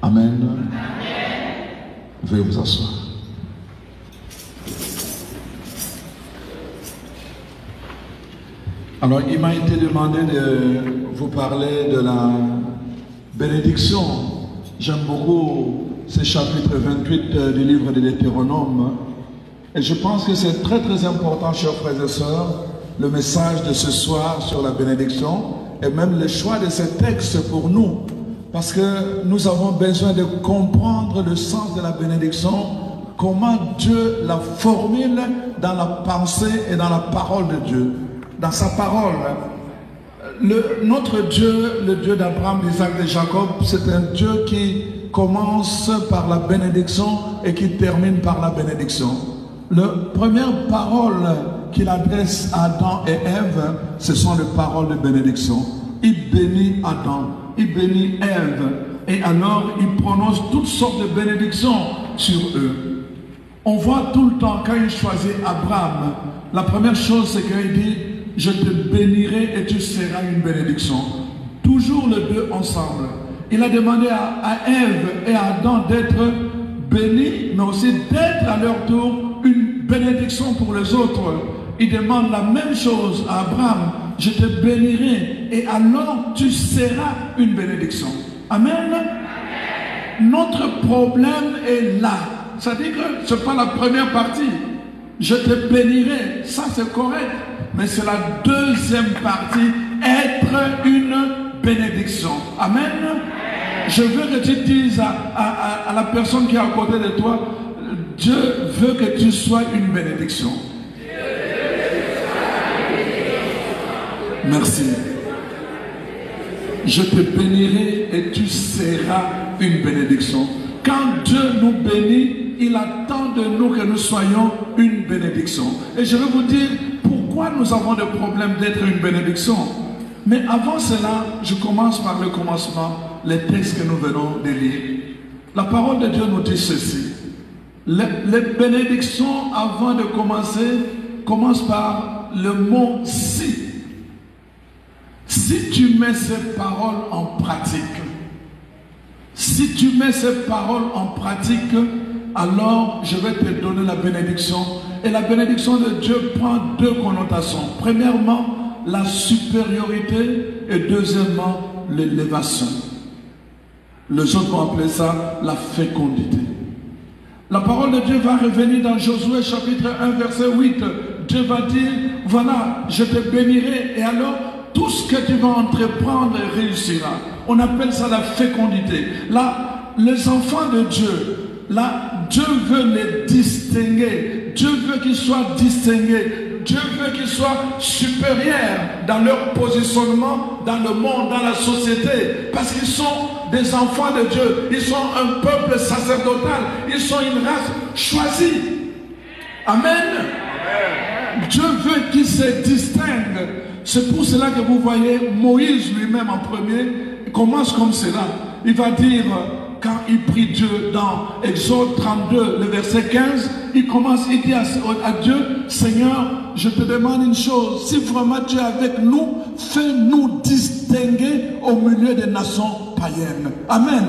Amen. Veuillez vous asseoir. Alors, il m'a été demandé de vous parler de la bénédiction. J'aime beaucoup ce chapitre 28 du livre de Deutéronome. Et je pense que c'est très très important, chers frères et sœurs, le message de ce soir sur la bénédiction et même le choix de ce texte pour nous. Parce que nous avons besoin de comprendre le sens de la bénédiction, comment Dieu la formule dans la pensée et dans la parole de Dieu. Dans sa parole, notre Dieu, le Dieu d'Abraham, d'Isaac et de Jacob, c'est un Dieu qui commence par la bénédiction et qui termine par la bénédiction. La première parole qu'il adresse à Adam et Ève, ce sont les paroles de bénédiction. Il bénit Adam, il bénit Ève, et alors il prononce toutes sortes de bénédictions sur eux. On voit tout le temps, quand il choisit Abraham, la première chose c'est qu'il dit, je te bénirai et tu seras une bénédiction. Toujours les deux ensemble. Il a demandé à Ève et à Adam d'être bénis, mais aussi d'être à leur tour une bénédiction pour les autres. Il demande la même chose à Abraham. Je te bénirai et alors tu seras une bénédiction. Amen. Amen. Notre problème est là. Ça dit que ce n'est pas la première partie. Je te bénirai, ça c'est correct. Mais c'est la deuxième partie, être une bénédiction. Amen. Amen. Je veux que tu dises à la personne qui est à côté de toi, Dieu veut que tu sois une bénédiction. Merci. Je te bénirai et tu seras une bénédiction. Quand Dieu nous bénit, il attend de nous que nous soyons une bénédiction. Et je vais vous dire pourquoi nous avons le problème d'être une bénédiction. Mais avant cela, je commence par le commencement, les textes que nous venons de lire. La parole de Dieu nous dit ceci. Les bénédictions, avant de commencer, commencent par le mot « si ». Si tu mets ces paroles en pratique, si tu mets ces paroles en pratique, alors je vais te donner la bénédiction. Et la bénédiction de Dieu prend deux connotations. Premièrement, la supériorité et deuxièmement, l'élévation. Les autres vont appeler ça la fécondité. La parole de Dieu va revenir dans Josué chapitre 1 verset 8. Dieu va dire, voilà, je te bénirai et alors tout ce que tu vas entreprendre réussira. On appelle ça la fécondité. Là, les enfants de Dieu, là, Dieu veut les distinguer. Dieu veut qu'ils soient distingués. Dieu veut qu'ils soient supérieurs dans leur positionnement dans le monde, dans la société. Parce qu'ils sont des enfants de Dieu. Ils sont un peuple sacerdotal. Ils sont une race choisie. Amen. Dieu veut qu'ils se distinguent. C'est pour cela que vous voyez Moïse lui-même en premier, il commence comme cela. Il va dire, quand il prie Dieu dans Exode 32, le verset 15, il commence, il dit à Dieu, Seigneur, je te demande une chose, si vraiment tu es avec nous, fais-nous distinguer au milieu des nations païennes. Amen.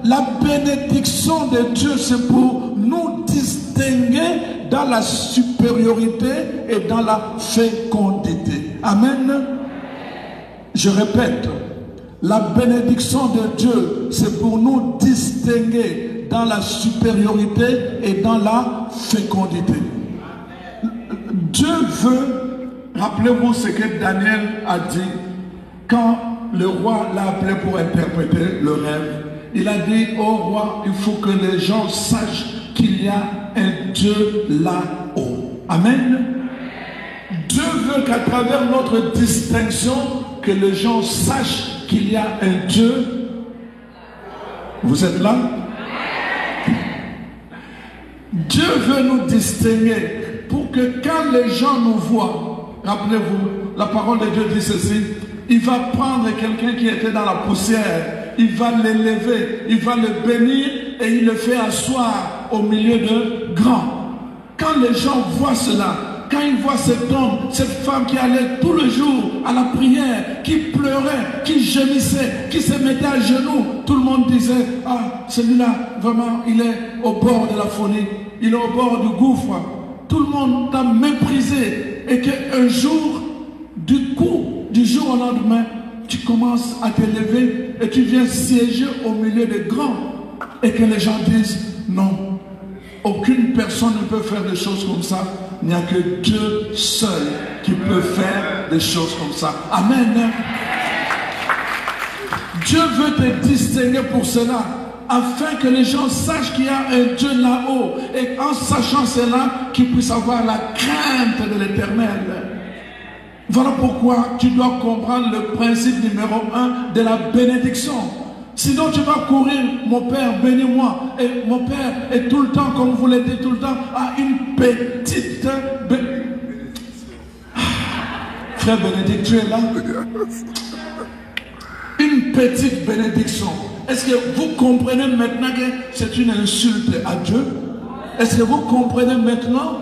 La bénédiction de Dieu, c'est pour nous distinguer dans la supériorité et dans la fécondité. Amen. Je répète, la bénédiction de Dieu, c'est pour nous distinguer dans la supériorité et dans la fécondité. Dieu veut, rappelez-vous ce que Daniel a dit quand le roi l'a appelé pour interpréter le rêve. Il a dit au roi, il faut que les gens sachent qu'il y a un Dieu là-haut. Amen. Dieu veut qu'à travers notre distinction, que les gens sachent qu'il y a un Dieu. Vous êtes là? Dieu veut nous distinguer pour que quand les gens nous voient, rappelez-vous, la parole de Dieu dit ceci, il va prendre quelqu'un qui était dans la poussière, il va l'élever, il va le bénir et il le fait asseoir au milieu de grands. Quand les gens voient cela, quand il voit cet homme, cette femme qui allait tous les jours à la prière, qui pleurait, qui gémissait, qui se mettait à genoux, tout le monde disait, ah, celui-là, vraiment, il est au bord de la folie, il est au bord du gouffre. Tout le monde t'a méprisé et qu'un jour, du jour au lendemain, tu commences à t'élever et tu viens siéger au milieu des grands et que les gens disent, non, aucune personne ne peut faire des choses comme ça. Il n'y a que Dieu seul qui peut faire des choses comme ça. Amen. Dieu veut te distinguer pour cela, afin que les gens sachent qu'il y a un Dieu là-haut. Et en sachant cela, qu'ils puissent avoir la crainte de l'Éternel. Voilà pourquoi tu dois comprendre le principe numéro 1 de la bénédiction. Sinon tu vas courir, mon Père, bénis-moi. Et mon Père est tout le temps, comme vous l'avez dit tout le temps, à une petite Frère Bénédicte, tu es là? Une petite bénédiction. Est-ce que vous comprenez maintenant que c'est une insulte à Dieu? Est-ce que vous comprenez maintenant?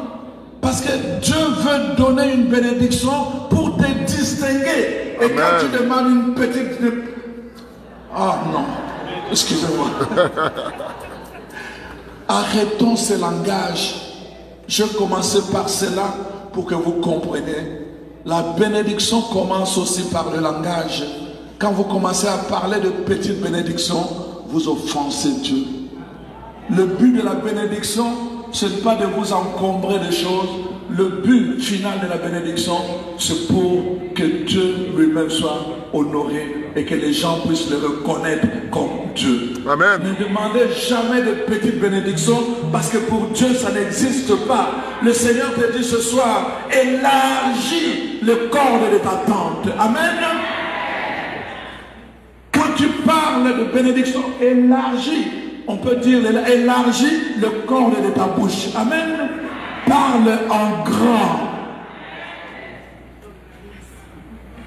Parce que Dieu veut donner une bénédiction pour te distinguer. Et quand tu demandes une petite... Ah non, excusez-moi. Arrêtons ce langage. Je vais commencer par cela pour que vous compreniez. La bénédiction commence aussi par le langage. Quand vous commencez à parler de petite bénédiction, vous offensez Dieu. Le but de la bénédiction, ce n'est pas de vous encombrer de choses. Le but final de la bénédiction, c'est pour que Dieu lui-même soit honoré et que les gens puissent le reconnaître comme Dieu. Amen. Ne demandez jamais de petites bénédictions parce que pour Dieu, ça n'existe pas. Le Seigneur te dit ce soir, élargis le corps de ta tente. Amen. Quand tu parles de bénédiction, élargis. On peut dire, élargis le corps de ta bouche. Amen. Parle en grand.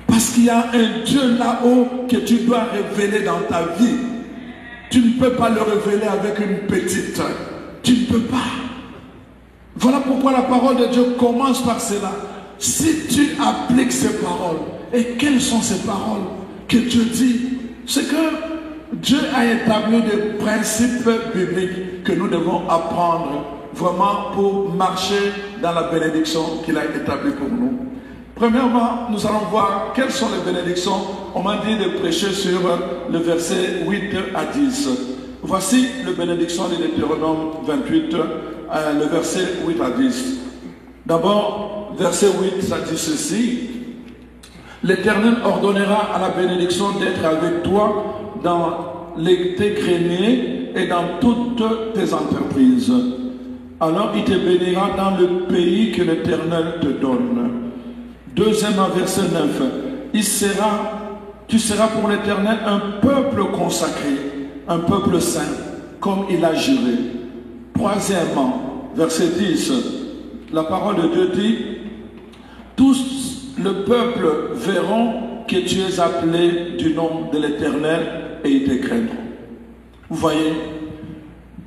Parce qu'il y a un Dieu là-haut que tu dois révéler dans ta vie. Tu ne peux pas le révéler avec une petite. Tu ne peux pas. Voilà pourquoi la parole de Dieu commence par cela. Si tu appliques ces paroles, et quelles sont ces paroles que Dieu dit? C'est que Dieu a établi des principes bibliques que nous devons apprendre vraiment pour marcher dans la bénédiction qu'il a établie pour nous. Premièrement, nous allons voir quelles sont les bénédictions. On m'a dit de prêcher sur le verset 8 à 10. Voici les bénédictions de Deutéronome 28, le verset 8 à 10. D'abord, verset 8, ça dit ceci. L'Éternel ordonnera à la bénédiction d'être avec toi dans tes greniers et dans toutes tes entreprises. Alors il te bénira dans le pays que l'Éternel te donne. Deuxièmement, verset 9. Tu seras pour l'Éternel un peuple consacré, un peuple saint, comme il a juré. Troisièmement, verset 10. La parole de Dieu dit, tous le peuple verront que tu es appelé du nom de l'Éternel et ils te craindront. Vous voyez,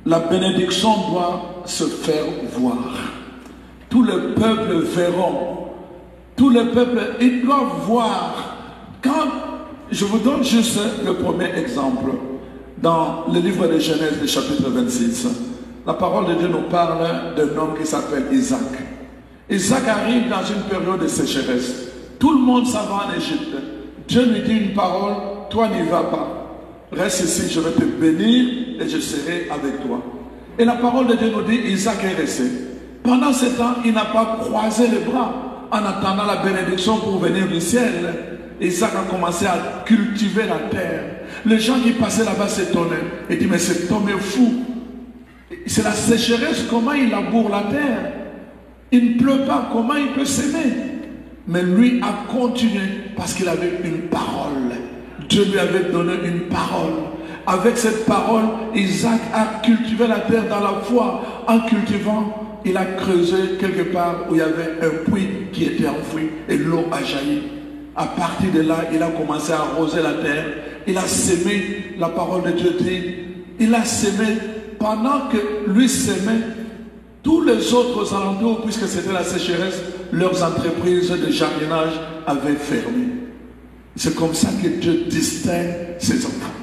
la bénédiction doit se faire voir. Tout le peuple verront. Tout le peuple, ils doivent voir. Quand je vous donne juste le premier exemple, dans le livre de Genèse, le chapitre 26, la parole de Dieu nous parle d'un homme qui s'appelle Isaac. Isaac arrive dans une période de sécheresse. Tout le monde s'en va en Égypte. Dieu lui dit une parole, toi n'y vas pas. Reste ici, je vais te bénir et je serai avec toi. Et la parole de Dieu nous dit, Isaac est resté. Pendant ce temps, il n'a pas croisé les bras en attendant la bénédiction pour venir du ciel. Isaac a commencé à cultiver la terre. Les gens qui passaient là-bas s'étonnaient et disaient, mais cet homme est fou. C'est la sécheresse, comment il laboure la terre? Il ne pleut pas, comment il peut s'aimer? Mais lui a continué parce qu'il avait une parole. Dieu lui avait donné une parole. Avec cette parole, Isaac a cultivé la terre dans la foi. En cultivant, il a creusé quelque part où il y avait un puits qui était enfoui et l'eau a jailli. À partir de là, il a commencé à arroser la terre. Il a sémé, la parole de Dieu dit, il a sémé. Pendant que lui s'aimait, Tous les autres alentours, puisque c'était la sécheresse, leurs entreprises de jardinage avaient fermé. C'est comme ça que Dieu distingue ses enfants.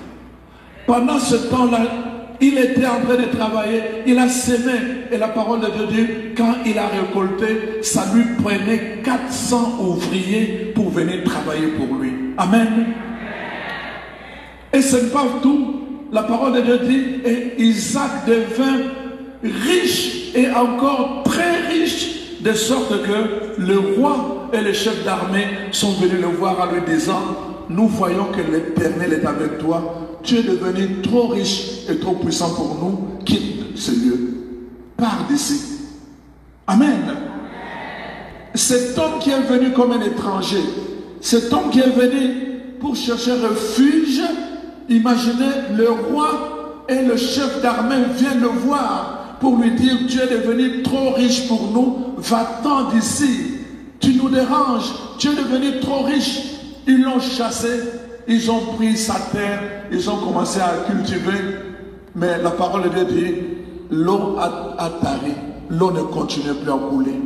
Pendant ce temps-là, il était en train de travailler, il a sémé, et la parole de Dieu dit, quand il a récolté, ça lui prenait 400 ouvriers pour venir travailler pour lui. Amen. Et ce n'est pas tout. La parole de Dieu dit, et Isaac devint riche et encore très riche, de sorte que le roi et les chefs d'armée sont venus le voir en lui disant, nous voyons que l'Éternel est avec toi, tu es devenu trop riche et trop puissant pour nous, quitte ce lieu, pars d'ici. Amen. Cet homme qui est venu comme un étranger, cet homme qui est venu pour chercher refuge, imaginez, le roi et le chef d'armée viennent le voir pour lui dire, tu es devenu trop riche pour nous, va-t'en d'ici, tu nous déranges, tu es devenu trop riche. Ils l'ont chassé, ils ont pris sa terre, ils ont commencé à cultiver, mais la parole de Dieu dit, l'eau a tari, l'eau ne continue plus à couler.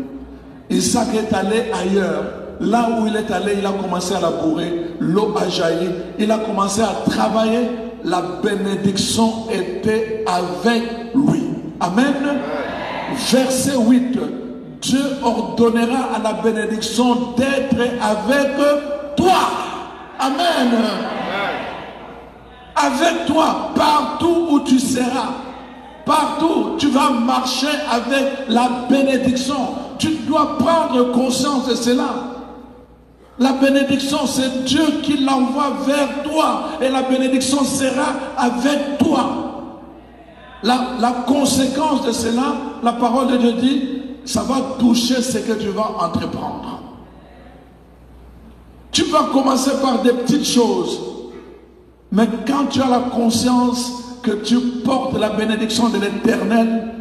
Isaac est allé ailleurs, là où il est allé, il a commencé à labourer, l'eau a jailli, il a commencé à travailler, la bénédiction était avec lui. Amen. Verset 8. Dieu ordonnera à la bénédiction d'être avec toi. Amen. Avec toi, partout où tu seras, partout, tu vas marcher avec la bénédiction. Tu dois prendre conscience de cela. La bénédiction, c'est Dieu qui l'envoie vers toi. Et la bénédiction sera avec toi. La conséquence de cela, la parole de Dieu dit, ça va toucher ce que tu vas entreprendre. Tu vas commencer par des petites choses. Mais quand tu as la conscience que tu portes la bénédiction de l'Éternel,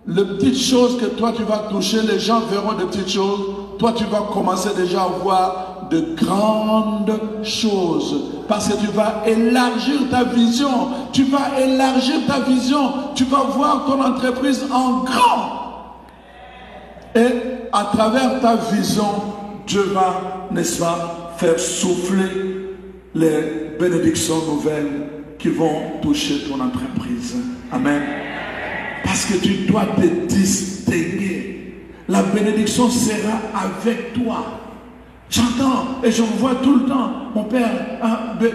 les petites choses que toi tu vas toucher, les gens verront des petites choses. Toi tu vas commencer déjà à voir de grandes choses. Parce que tu vas élargir ta vision. Tu vas élargir ta vision. Tu vas voir ton entreprise en grand. Et à travers ta vision, Dieu va, n'est-ce pas, faire souffler les bénédictions nouvelles qui vont toucher ton entreprise. Amen. Parce que tu dois te distinguer. La bénédiction sera avec toi. J'entends et je vois tout le temps, mon père,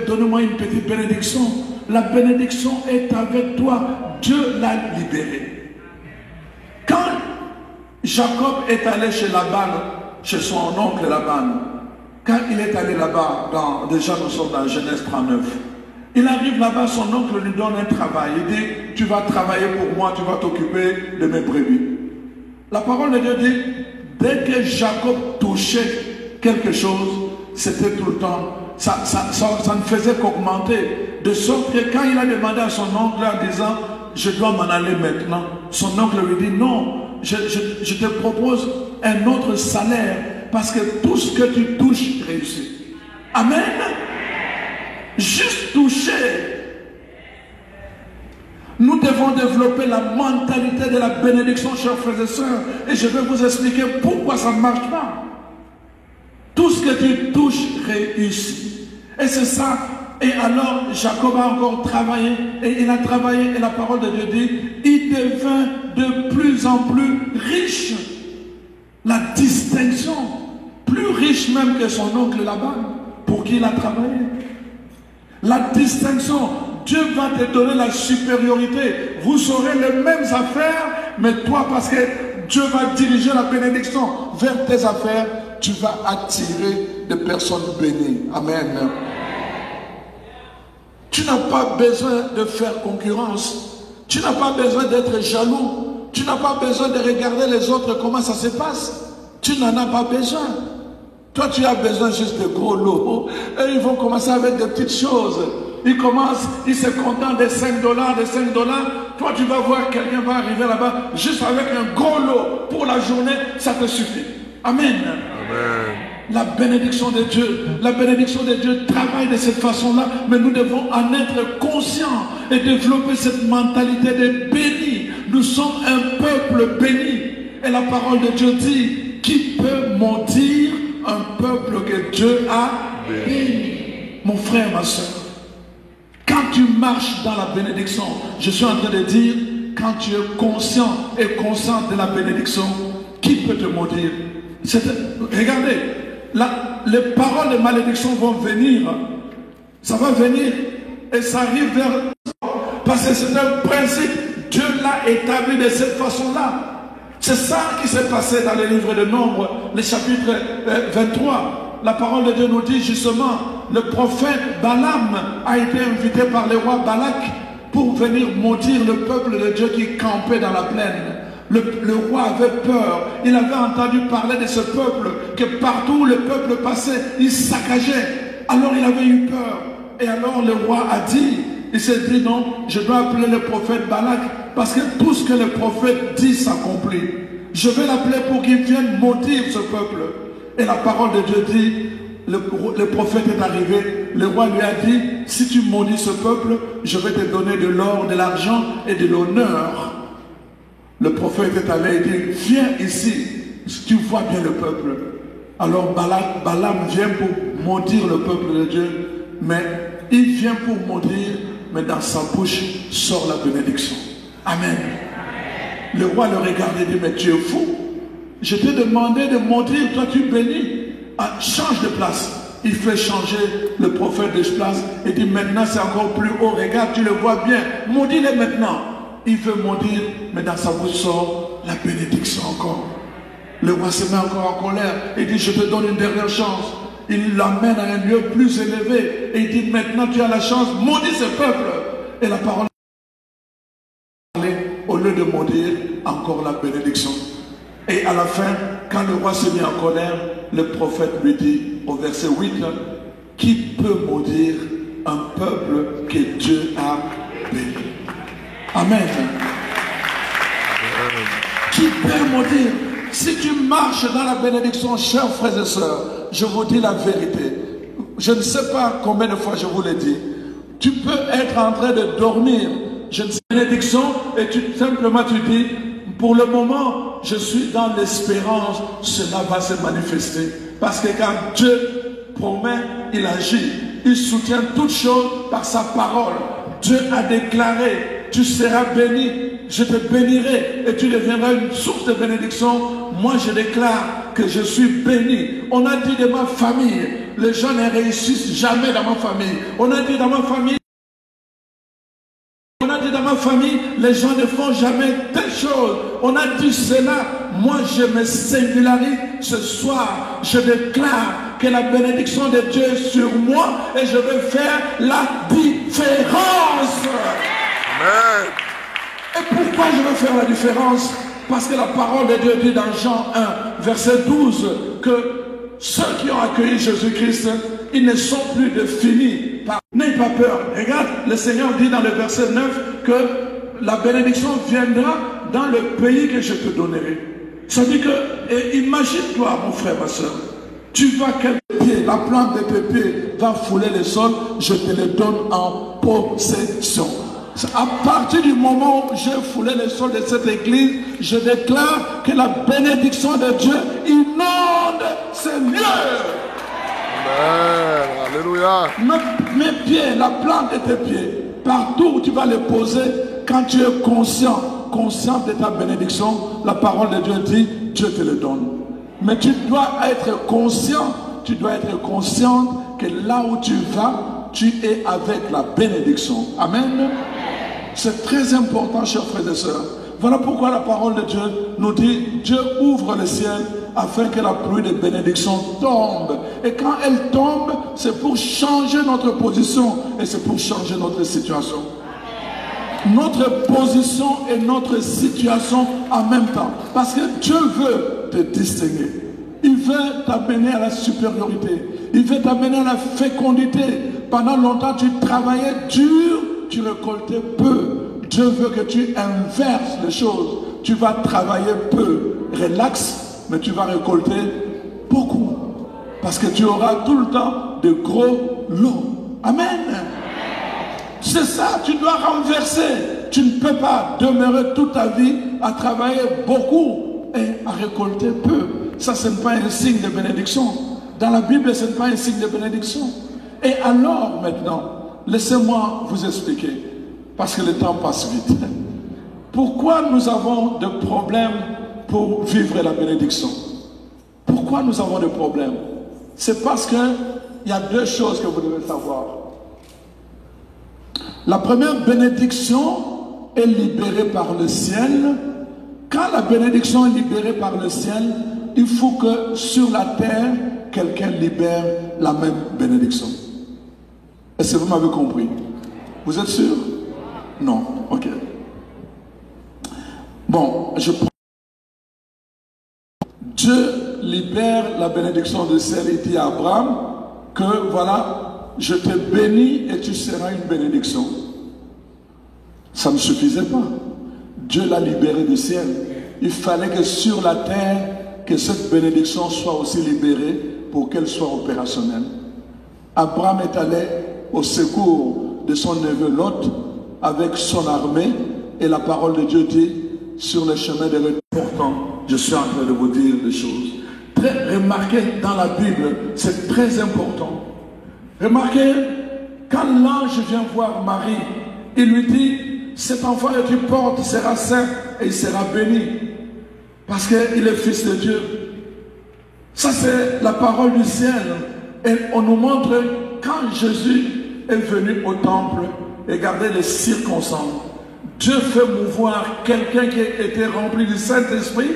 donne-moi une petite bénédiction. La bénédiction est avec toi. Dieu l'a libéré. Quand Jacob est allé chez Laban, chez son oncle Laban, quand il est allé là-bas, déjà nous sommes dans Genèse 39, il arrive là-bas, son oncle lui donne un travail. Il dit, tu vas travailler pour moi, tu vas t'occuper de mes brebis. La parole de Dieu dit, dès que Jacob touchait quelque chose, c'était tout le temps, ça ne faisait qu'augmenter. De sorte que quand il a demandé à son oncle en disant, je dois m'en aller maintenant, son oncle lui dit, non, je te propose un autre salaire, parce que tout ce que tu touches réussit. Amen. Juste toucher. Nous devons développer la mentalité de la bénédiction, chers frères et sœurs. Et je vais vous expliquer pourquoi ça ne marche pas. Tout ce que tu touches réussit. Et c'est ça. Et alors, Jacob a encore travaillé. Et il a travaillé. Et la parole de Dieu dit, il devint de plus en plus riche. La distinction. Plus riche même que son oncle Laban, pour qui il a travaillé. La distinction. Dieu va te donner la supériorité. Vous aurez les mêmes affaires, mais toi, parce que Dieu va diriger la bénédiction vers tes affaires, tu vas attirer des personnes bénies. Amen. Tu n'as pas besoin de faire concurrence. Tu n'as pas besoin d'être jaloux. Tu n'as pas besoin de regarder les autres, comment ça se passe. Tu n'en as pas besoin. Toi, tu as besoin juste de gros lots. Et ils vont commencer avec des petites choses. Ils commencent, ils se contentent de 5 $, de 5 $. Toi, tu vas voir, quelqu'un va arriver là-bas, juste avec un gros lot pour la journée, ça te suffit. Amen. Amen. La bénédiction de Dieu travaille de cette façon-là, mais nous devons en être conscients et développer cette mentalité de béni. Nous Nous sommes un peuple béni. Et la parole de Dieu dit, qui peut maudire un peuple que Dieu a béni? Mon frère, ma soeur, quand tu marches dans la bénédiction, je suis en train de dire, quand tu es conscient et consciente de la bénédiction, qui peut te maudire? Regardez, les paroles de malédiction vont venir. Ça va venir et ça arrive vers... Parce que c'est un principe. Dieu l'a établi de cette façon-là. C'est ça qui s'est passé dans le livre de Nombres, le chapitre 23. La parole de Dieu nous dit justement, le prophète Balaam a été invité par le roi Balak pour venir maudire le peuple de Dieu qui campait dans la plaine. Le roi avait peur. Il avait entendu parler de ce peuple, que partout où le peuple passait, il saccageait. Alors il avait eu peur. Et alors le roi a dit, il s'est dit non, je dois appeler le prophète Balak parce que tout ce que le prophète dit s'accomplit. Je vais l'appeler pour qu'il vienne maudire ce peuple. Et la parole de Dieu dit, le prophète est arrivé, le roi lui a dit, si tu maudis ce peuple, je vais te donner de l'or, de l'argent et de l'honneur. Le prophète est allé et dit, viens ici, tu vois bien le peuple. Alors Balaam vient pour maudire le peuple de Dieu, mais il vient pour maudire, mais dans sa bouche sort la bénédiction. Amen. Le roi le regarde et dit, mais tu es fou. Je t'ai demandé de maudire, toi tu bénis. Ah, change de place. Il fait changer le prophète de place et dit, maintenant c'est encore plus haut. Regarde, tu le vois bien. Maudis-le maintenant. Il veut maudire, mais dans sa bouche sort la bénédiction encore. Le roi se met encore en colère et dit, je te donne une dernière chance. Il l'amène à un lieu plus élevé et il dit, maintenant tu as la chance, maudis ce peuple. Et la parole au lieu de maudire, encore la bénédiction. Et à la fin, quand le roi s'est mis en colère, le prophète lui dit au verset 8, qui peut maudire un peuple que Dieu a béni? Amen. Qui peut maudire? Si tu marches dans la bénédiction, chers frères et sœurs, je vous dis la vérité. Je ne sais pas combien de fois je vous l'ai dit. Tu peux être en train de dormir, je ne sais pas, bénédiction, et simplement tu dis, pour le moment, je suis dans l'espérance, cela va se manifester. Parce que quand Dieu promet, il agit. Il soutient toutes choses par sa parole. Dieu a déclaré, tu seras béni, je te bénirai et tu deviendras une source de bénédiction. Moi, je déclare que je suis béni. On a dit de ma famille, les gens ne réussissent jamais dans ma famille. On a dit dans ma famille, les gens ne font jamais telle chose. On a dit cela. Moi, je me singularise ce soir. Je déclare que la bénédiction de Dieu est sur moi et je vais faire la différence. Amen. Et pourquoi je veux faire la différence? Parce que la parole de Dieu dit dans Jean 1, verset 12, que ceux qui ont accueilli Jésus-Christ, ils ne sont plus définis. N'aie pas peur. Regarde, le Seigneur dit dans le verset 9 que la bénédiction viendra dans le pays que je te donnerai. Ça dit que, imagine-toi, mon frère, ma soeur, tu vas quelque pied, la plante de tes pieds va fouler le sol, je te le donne en possession. À partir du moment où j'ai foulé le sol de cette église, je déclare que la bénédiction de Dieu inonde ces lieux. Amen. Alléluia. Mes pieds, la plante de tes pieds, partout où tu vas les poser, quand tu es conscient de ta bénédiction, la parole de Dieu dit, Dieu te le donne. Mais tu dois être conscient, que là où tu vas, tu es avec la bénédiction. Amen. C'est très important, chers frères et sœurs. Voilà pourquoi la parole de Dieu nous dit, Dieu ouvre le ciel afin que la pluie de bénédiction tombe. Et quand elle tombe, c'est pour changer notre position et c'est pour changer notre situation. Notre position et notre situation en même temps. Parce que Dieu veut te distinguer. Il veut t'amener à la supériorité. Il veut t'amener à la fécondité. Pendant longtemps, tu travaillais dur, tu récoltais peu. Dieu veut que tu inverses les choses. Tu vas travailler peu, relax, mais tu vas récolter beaucoup. Parce que tu auras tout le temps de gros lots. Amen. C'est ça, tu dois renverser. Tu ne peux pas demeurer toute ta vie à travailler beaucoup et à récolter peu. Ça, ce n'est pas un signe de bénédiction. Dans la Bible, ce n'est pas un signe de bénédiction. Et alors, maintenant, laissez-moi vous expliquer, parce que le temps passe vite. Pourquoi nous avons des problèmes pour vivre la bénédiction? Pourquoi nous avons des problèmes? C'est parce qu'il y a deux choses que vous devez savoir. La première bénédiction est libérée par le ciel. Quand la bénédiction est libérée par le ciel, il faut que sur la terre, quelqu'un libère la même bénédiction. Est-ce que vous m'avez compris? Vous êtes sûr? Non, ok. Bon, je prends. Dieu libère la bénédiction du ciel et dit à Abraham que voilà, je te bénis et tu seras une bénédiction. Ça ne suffisait pas. Dieu l'a libéré du ciel. Il fallait que sur la terre, que cette bénédiction soit aussi libérée pour qu'elle soit opérationnelle. Abraham est allé au secours de son neveu Lot avec son armée et la parole de Dieu dit sur le chemin de l'important. Je suis en train de vous dire des choses. Très remarquez dans la Bible, c'est très important. Remarquez, quand l'ange vient voir Marie, il lui dit, cet enfant que tu portes sera saint et il sera béni. Parce qu'il est fils de Dieu. Ça c'est la parole du ciel. Et on nous montre quand Jésus est venu au temple, et regardez les circonstances. Dieu fait mouvoir quelqu'un qui était rempli du Saint-Esprit.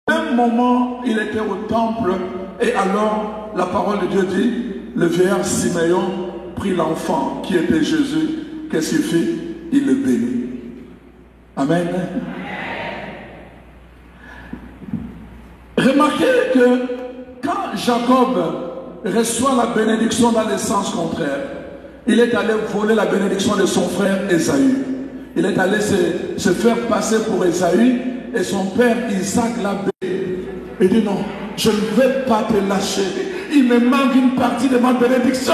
Au même moment, il était au temple. Et alors, la parole de Dieu dit, le vieillard Siméon prit l'enfant qui était Jésus. Qu'est-ce qu'il fit? Il le bénit. Amen. Remarquez que quand Jacob reçoit la bénédiction dans le sens contraire, il est allé voler la bénédiction de son frère Ésaü. Il est allé se faire passer pour Ésaü et son père Isaac l'a béni. Il dit non, je ne vais pas te lâcher. Il me manque une partie de ma bénédiction.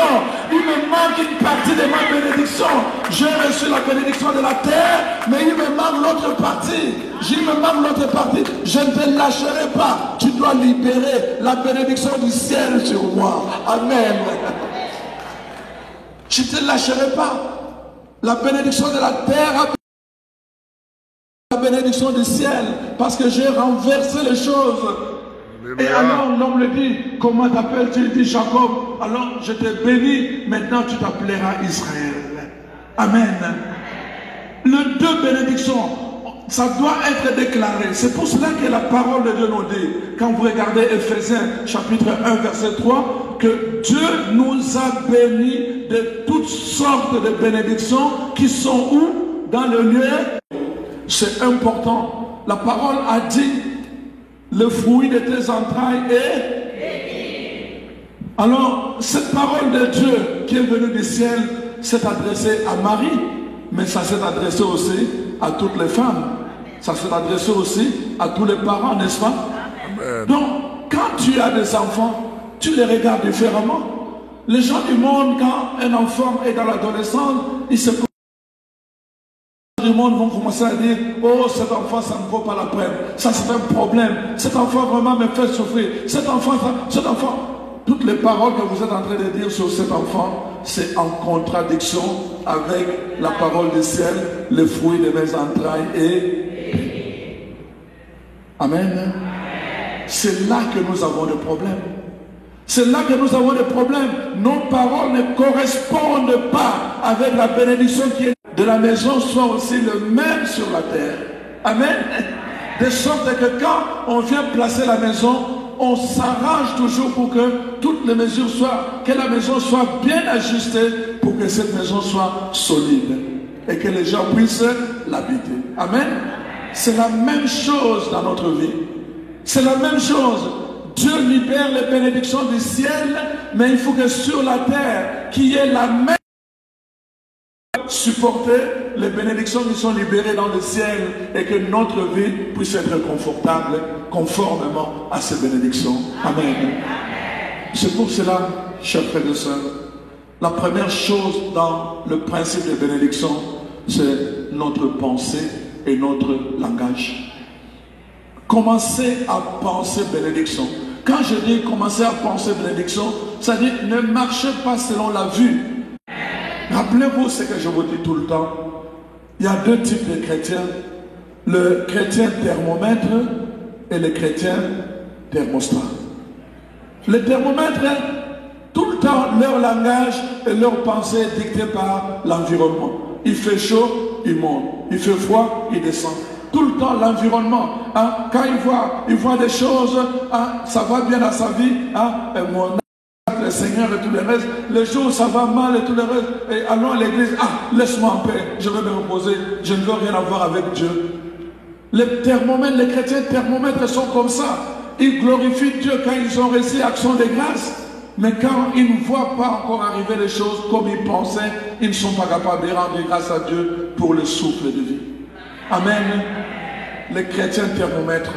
Il me manque une partie de ma bénédiction. J'ai reçu la bénédiction de la terre, mais il me manque l'autre partie. Il me manque l'autre partie. Je ne te lâcherai pas. Tu dois libérer la bénédiction du ciel sur moi. Amen. Je ne te lâcherai pas. La bénédiction de la terre, la bénédiction du ciel, parce que j'ai renversé les choses. Et alors l'homme lui dit, comment t'appelles-tu? Il dit Jacob. Alors je te bénis, maintenant tu t'appelleras Israël. Amen. Les deux bénédictions, ça doit être déclaré. C'est pour cela que la parole de Dieu nous dit, quand vous regardez Ephésiens chapitre 1 verset 3, que Dieu nous a bénis de toutes sortes de bénédictions qui sont où? Dans le lieu. C'est important. La parole a dit, le fruit de tes entrailles est... Alors, cette parole de Dieu qui est venue du ciel s'est adressée à Marie, mais ça s'est adressé aussi à toutes les femmes. Ça s'est adressé aussi à tous les parents, n'est-ce pas? Amen. Donc, quand tu as des enfants, tu les regardes différemment. Les gens du monde, quand un enfant est dans l'adolescence, ils se du monde vont commencer à dire, oh cet enfant ça ne vaut pas la peine, ça c'est un problème, cet enfant vraiment me fait souffrir, cet enfant, toutes les paroles que vous êtes en train de dire sur cet enfant, c'est en contradiction avec la parole du ciel, le fruit de mes entrailles et... Amen. C'est là que nous avons des problèmes. C'est là que nous avons des problèmes. Nos paroles ne correspondent pas avec la bénédiction qui est de la maison, soit aussi le même sur la terre. Amen. De sorte que quand on vient placer la maison, on s'arrange toujours pour que toutes les mesures soient, que la maison soit bien ajustée pour que cette maison soit solide et que les gens puissent l'habiter. Amen. C'est la même chose dans notre vie. C'est la même chose. Dieu libère les bénédictions du ciel, mais il faut que sur la terre, qu'il y ait la même supporter les bénédictions qui sont libérées dans le ciel et que notre vie puisse être confortable conformément à ces bénédictions. Amen. C'est pour cela, chers frères et sœurs, La première chose dans le principe de bénédiction, c'est notre pensée et notre langage. Commencez à penser bénédiction. Quand je dis commencer à penser bénédiction, ça dit ne marchez pas selon la vue. Rappelez-vous ce que je vous dis tout le temps. Il y a deux types de chrétiens. Le chrétien thermomètre et le chrétien thermostat. Les thermomètres, tout le temps, leur langage et leur pensée est dictée par l'environnement. Il fait chaud, il monte. Il fait froid, il descend. Tout le temps, l'environnement. Hein, quand il voit des choses, hein, ça va bien dans sa vie. Hein, le Seigneur et tout le reste. Les jours où ça va mal et tout le reste. Et allons à l'église. Ah, laisse-moi en paix. Je vais me reposer. Je ne veux rien avoir avec Dieu. Les thermomètres, les chrétiens thermomètres sont comme ça. Ils glorifient Dieu quand ils ont reçu action de grâce. Mais quand ils ne voient pas encore arriver les choses comme ils pensaient, ils ne sont pas capables de rendre grâce à Dieu pour le souffle de vie. Amen. Les chrétiens thermomètres.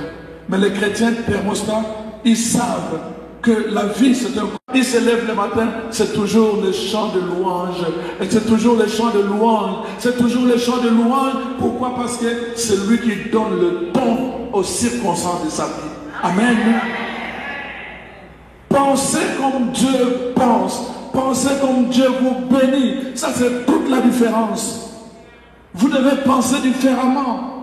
Mais les chrétiens thermostats, ils savent que la vie, c'est un... Ils se lèvent le matin, c'est toujours le chant de louange. Et c'est toujours le chant de louange. C'est toujours le chant de louange. Pourquoi? Parce que c'est lui qui donne le ton aux circonstances de sa vie. Amen. Pensez comme Dieu pense. Pensez comme Dieu vous bénit. Ça, c'est toute la différence. Vous devez penser différemment.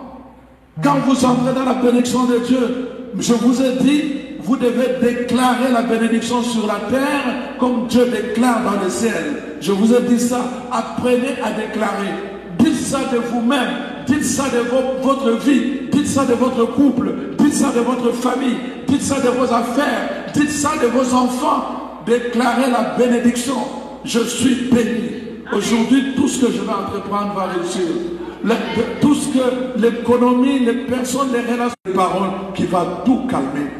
Quand vous entrez dans la bénédiction de Dieu, je vous ai dit, vous devez déclarer la bénédiction sur la terre comme Dieu déclare dans le ciel. Je vous ai dit ça. Apprenez à déclarer. Dites ça de vous-même. Dites ça de votre vie. Dites ça de votre couple. Dites ça de votre famille. Dites ça de vos affaires. Dites ça de vos enfants. Déclarez la bénédiction. Je suis béni. Aujourd'hui, tout ce que je vais entreprendre va réussir. Tout ce que l'économie, les personnes, les relations, les paroles qui va tout calmer.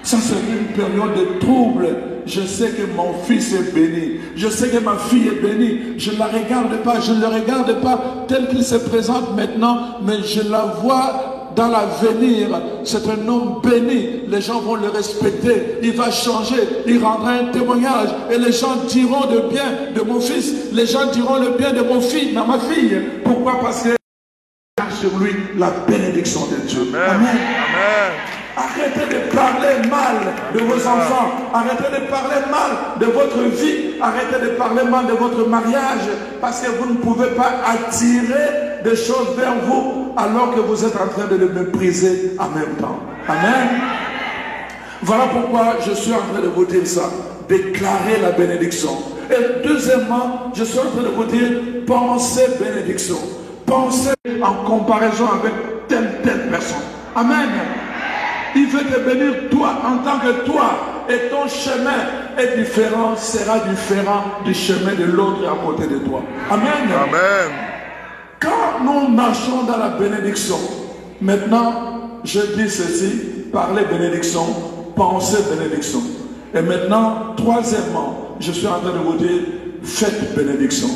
Ça, c'est une période de trouble. Je sais que mon fils est béni. Je sais que ma fille est bénie. Je ne la regarde pas. Je ne le regarde pas tel qu'il se présente maintenant, mais je la vois dans l'avenir. C'est un homme béni. Les gens vont le respecter. Il va changer. Il rendra un témoignage. Et les gens diront le bien de mon fils. Les gens diront le bien de mon fils, de ma fille. Pourquoi? Parce que sur lui la bénédiction de Dieu. Amen. Amen. Amen. Arrêtez de parler mal de vos enfants. Arrêtez de parler mal de votre vie. Arrêtez de parler mal de votre mariage. Parce que vous ne pouvez pas attirer des choses vers vous alors que vous êtes en train de les mépriser en même temps. Amen. Voilà pourquoi je suis en train de vous dire ça. Déclarez la bénédiction. Et deuxièmement, je suis en train de vous dire, pensez bénédiction. Pensez en comparaison avec telle personne. Amen. Il veut te bénir toi en tant que toi. Et ton chemin est différent, sera différent du chemin de l'autre à côté de toi. Amen. Amen. Quand nous marchons dans la bénédiction, maintenant, je dis ceci, parlez bénédiction, pensez bénédiction. Et maintenant, troisièmement, je suis en train de vous dire, faites bénédiction.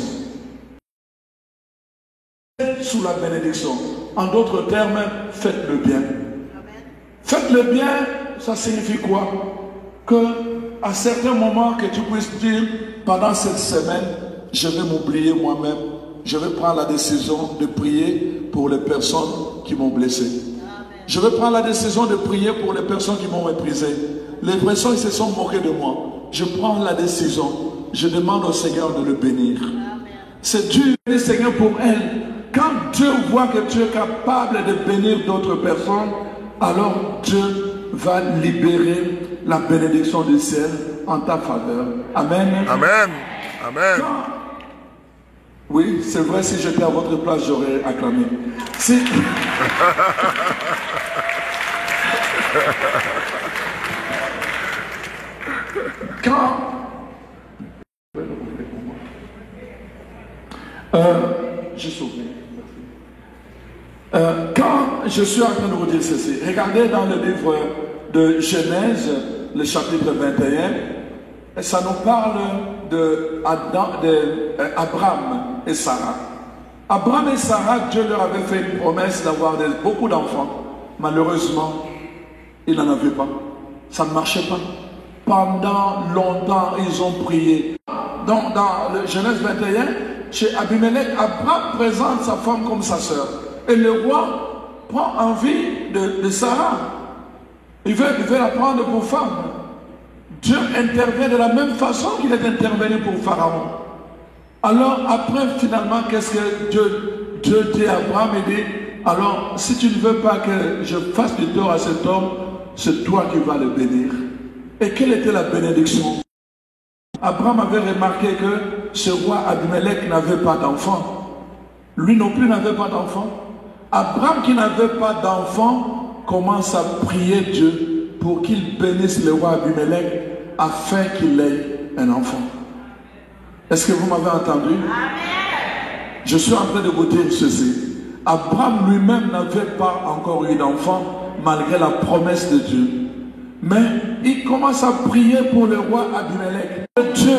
Sous la bénédiction. En d'autres termes, faites le bien. Faites le bien, ça signifie quoi? Que à certains moments que tu puisses dire, pendant cette semaine, je vais m'oublier moi-même. Je vais prendre la décision de prier pour les personnes qui m'ont blessé. Je vais prendre la décision de prier pour les personnes qui m'ont méprisé. Les personnes, ils se sont moqués de moi. Je prends la décision. Je demande au Seigneur de le bénir. C'est Dieu, le Seigneur, pour elle. Quand Dieu voit que tu es capable de bénir d'autres personnes, alors Dieu va libérer la bénédiction du ciel en ta faveur. Amen. Amen. Amen. Oui, c'est vrai, si j'étais à votre place, j'aurais acclamé. Si... Quand... j'ai sauvé. Quand je suis en train de vous dire ceci, regardez dans le livre de Genèse, le chapitre 21, et ça nous parle d'Abraham et Sarah. Abraham et Sarah, Dieu leur avait fait une promesse d'avoir beaucoup d'enfants. Malheureusement, ils n'en avaient pas. Ça ne marchait pas. Pendant longtemps, ils ont prié. dans le Genèse 21, chez Abimelech, Abraham présente sa femme comme sa sœur. Et le roi prend envie de Sarah. Il veut la prendre pour femme. Dieu intervient de la même façon qu'il est intervenu pour Pharaon. Alors après, finalement, qu'est-ce que Dieu dit à Abraham? Il dit, alors, si tu ne veux pas que je fasse du tort à cet homme, c'est toi qui vas le bénir. Et quelle était la bénédiction? Abraham avait remarqué que ce roi Abimelech n'avait pas d'enfant. Lui non plus n'avait pas d'enfant. Abraham qui n'avait pas d'enfant commence à prier Dieu pour qu'il bénisse le roi Abimelech afin qu'il ait un enfant. Est-ce que vous m'avez entendu? Je suis en train de vous dire ceci. Abraham lui-même n'avait pas encore eu d'enfant malgré la promesse de Dieu. Mais il commence à prier pour le roi Abimelech. Dieu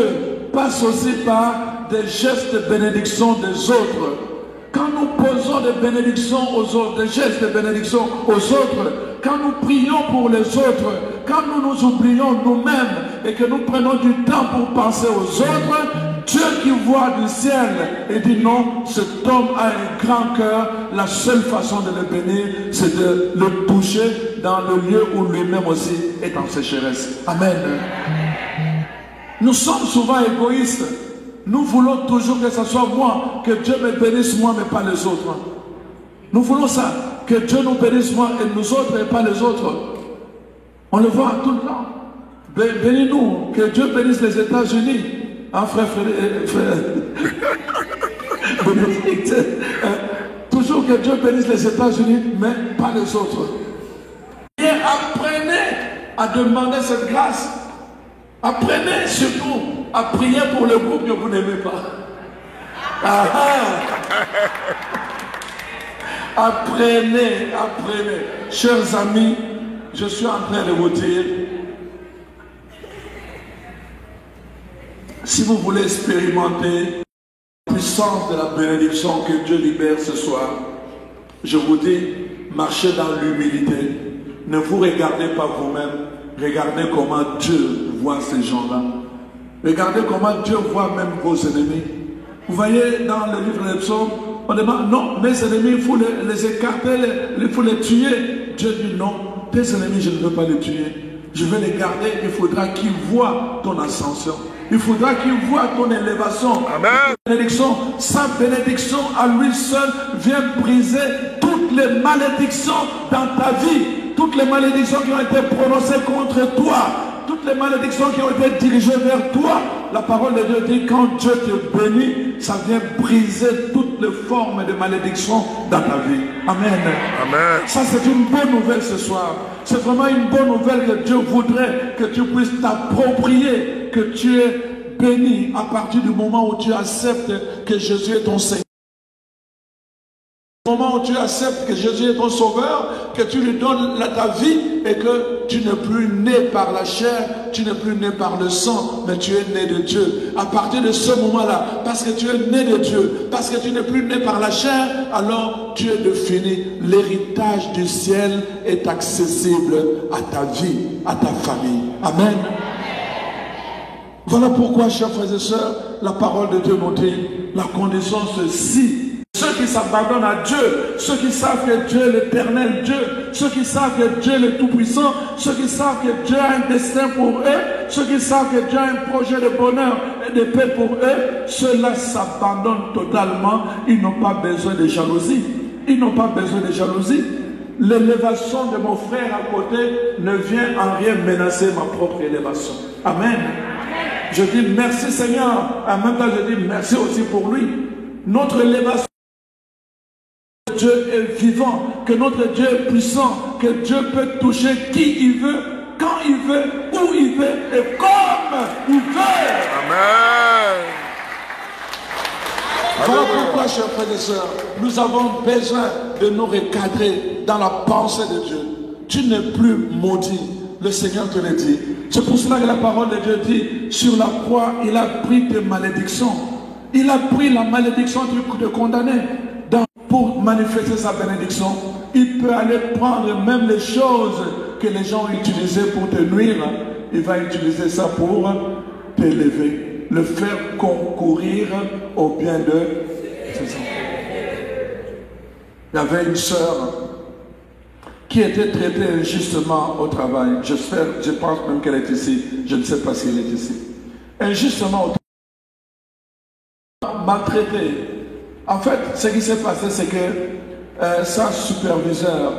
passe aussi par des gestes de bénédiction des autres. Quand nous posons des bénédictions aux autres, des gestes de bénédiction aux autres, quand nous prions pour les autres, quand nous nous oublions nous-mêmes et que nous prenons du temps pour penser aux autres, Dieu qui voit du ciel et dit non, cet homme a un grand cœur, la seule façon de le bénir, c'est de le toucher dans le lieu où lui-même aussi est en sécheresse. Amen. Nous sommes souvent égoïstes. Nous voulons toujours que ce soit moi, que Dieu me bénisse moi, mais pas les autres. Nous voulons ça, que Dieu nous bénisse moi et nous autres et pas les autres. On le voit tout le temps. Bénis-nous, que Dieu bénisse les États-Unis. Hein, frère Bénédicte. Toujours que Dieu bénisse les États-Unis, mais pas les autres. Et apprenez à demander cette grâce. Apprenez surtout à prier pour le groupe que vous n'aimez pas. Apprenez. Chers amis, je suis en train de vous dire, si vous voulez expérimenter la puissance de la bénédiction que Dieu libère ce soir, je vous dis, marchez dans l'humilité. Ne vous regardez pas vous-même. Regardez comment Dieu voit ces gens-là. Regardez comment Dieu voit même vos ennemis. Vous voyez dans le livre des psaumes, on demande, non, mes ennemis, il faut les écarter, il faut les tuer. Dieu dit non, tes ennemis, je ne veux pas les tuer. Je vais les garder, il faudra qu'ils voient ton ascension. Il faudra qu'ils voient ton élévation. Amen. Sa bénédiction à lui seul vient briser toutes les malédictions dans ta vie. Toutes les malédictions qui ont été prononcées contre toi, toutes les malédictions qui ont été dirigées vers toi, la parole de Dieu dit, quand Dieu te bénit, ça vient briser toutes les formes de malédiction dans ta vie. Amen. Amen. Ça, c'est une bonne nouvelle ce soir. C'est vraiment une bonne nouvelle que Dieu voudrait que tu puisses t'approprier, que tu es béni à partir du moment où tu acceptes que Jésus est ton Seigneur. Au moment où tu acceptes que Jésus est ton sauveur, que tu lui donnes ta vie et que tu n'es plus né par la chair, tu n'es plus né par le sang, mais tu es né de Dieu. À partir de ce moment-là, parce que tu es né de Dieu, parce que tu n'es plus né par la chair, alors tu es défini. L'héritage du ciel est accessible à ta vie, à ta famille. Amen. Voilà pourquoi, chers frères et sœurs, la parole de Dieu nous dit, la condition c'est si. Ceux qui s'abandonnent à Dieu, ceux qui savent que Dieu est l'éternel Dieu, ceux qui savent que Dieu est le Tout-Puissant, ceux qui savent que Dieu a un destin pour eux, ceux qui savent que Dieu a un projet de bonheur et de paix pour eux, ceux-là s'abandonnent totalement. Ils n'ont pas besoin de jalousie. Ils n'ont pas besoin de jalousie. L'élévation de mon frère à côté ne vient en rien menacer ma propre élévation. Amen. Je dis merci Seigneur. En même temps, je dis merci aussi pour lui. Notre élévation. Dieu est vivant, que notre Dieu est puissant, que Dieu peut toucher qui il veut, quand il veut, où il veut et comme il veut. Amen. Voilà pourquoi, chers frères et sœurs, nous avons besoin de nous recadrer dans la pensée de Dieu. Tu n'es plus maudit, le Seigneur te le dit. C'est pour cela que la parole de Dieu dit, sur la croix, il a pris tes malédictions. Il a pris la malédiction de condamner. Pour manifester sa bénédiction, il peut aller prendre même les choses que les gens ont utilisées pour te nuire. Il va utiliser ça pour t'élever. le faire concourir au bien de ses enfants. Il y avait une sœur qui était traitée injustement au travail. Je pense même qu'elle est ici. Je ne sais pas si elle est ici. Injustement au travail. Maltraitée. En fait, ce qui s'est passé, c'est que sa superviseur,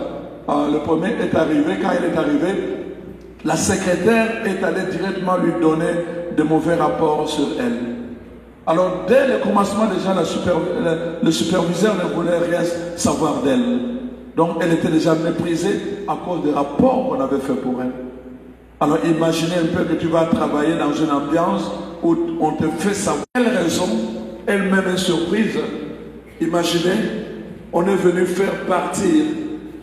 le premier, est arrivé. Quand il est arrivé, la secrétaire est allée directement lui donner de mauvais rapports sur elle. Alors, dès le commencement, déjà, le superviseur ne voulait rien savoir d'elle. Donc, elle était déjà méprisée à cause des rapports qu'on avait fait pour elle. Alors, imaginez un peu que tu vas travailler dans une ambiance où on te fait savoir. Quelle raison, elle-même est surprise. Imaginez, on est venu faire partir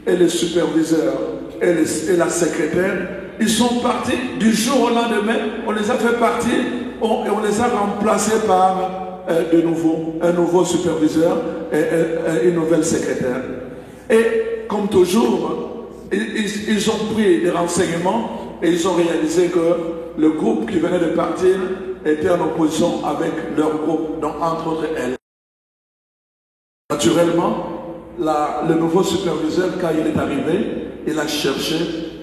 et le superviseur et la secrétaire. Ils sont partis du jour au lendemain, on les a fait partir et on les a remplacés par un nouveau superviseur et une nouvelle secrétaire. Et comme toujours, ils ont pris des renseignements et ils ont réalisé que le groupe qui venait de partir était en opposition avec leur groupe, donc entre autres elle. Naturellement, le nouveau superviseur, quand il est arrivé, il a cherché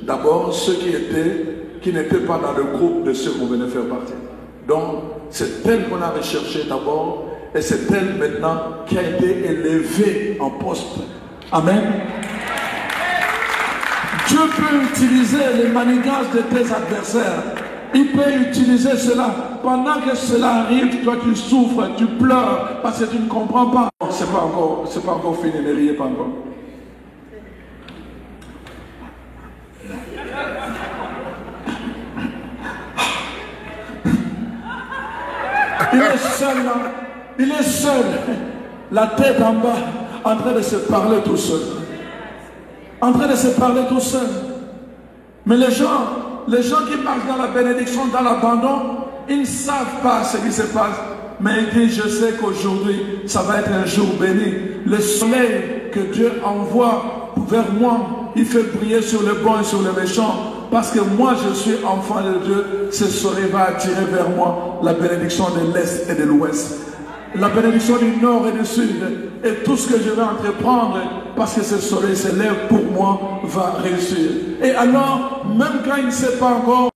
d'abord ceux qui n'étaient pas dans le groupe de ceux qu'on venait faire partie. Donc, c'est elle qu'on a recherché d'abord, et c'est elle maintenant qui a été élevée en poste. Amen. Dieu peut utiliser les manigances de tes adversaires. Il peut utiliser cela. Pendant que cela arrive, toi tu souffres, tu pleures, parce que tu ne comprends pas. C'est pas encore fini, ne riez pas encore. Il est seul là, il est seul, la tête en bas, en train de se parler tout seul. En train de se parler tout seul. Mais les gens qui marchent dans la bénédiction, dans l'abandon, ils ne savent pas ce qui se passe. Mais il dit, je sais qu'aujourd'hui, ça va être un jour béni. Le soleil que Dieu envoie vers moi, il fait briller sur le bon et sur le méchant. Parce que moi, je suis enfant de Dieu, ce soleil va attirer vers moi la bénédiction de l'Est et de l'Ouest. La bénédiction du Nord et du Sud. Et tout ce que je vais entreprendre, parce que ce soleil se lève pour moi, va réussir. Et alors, même quand il ne sait pas encore,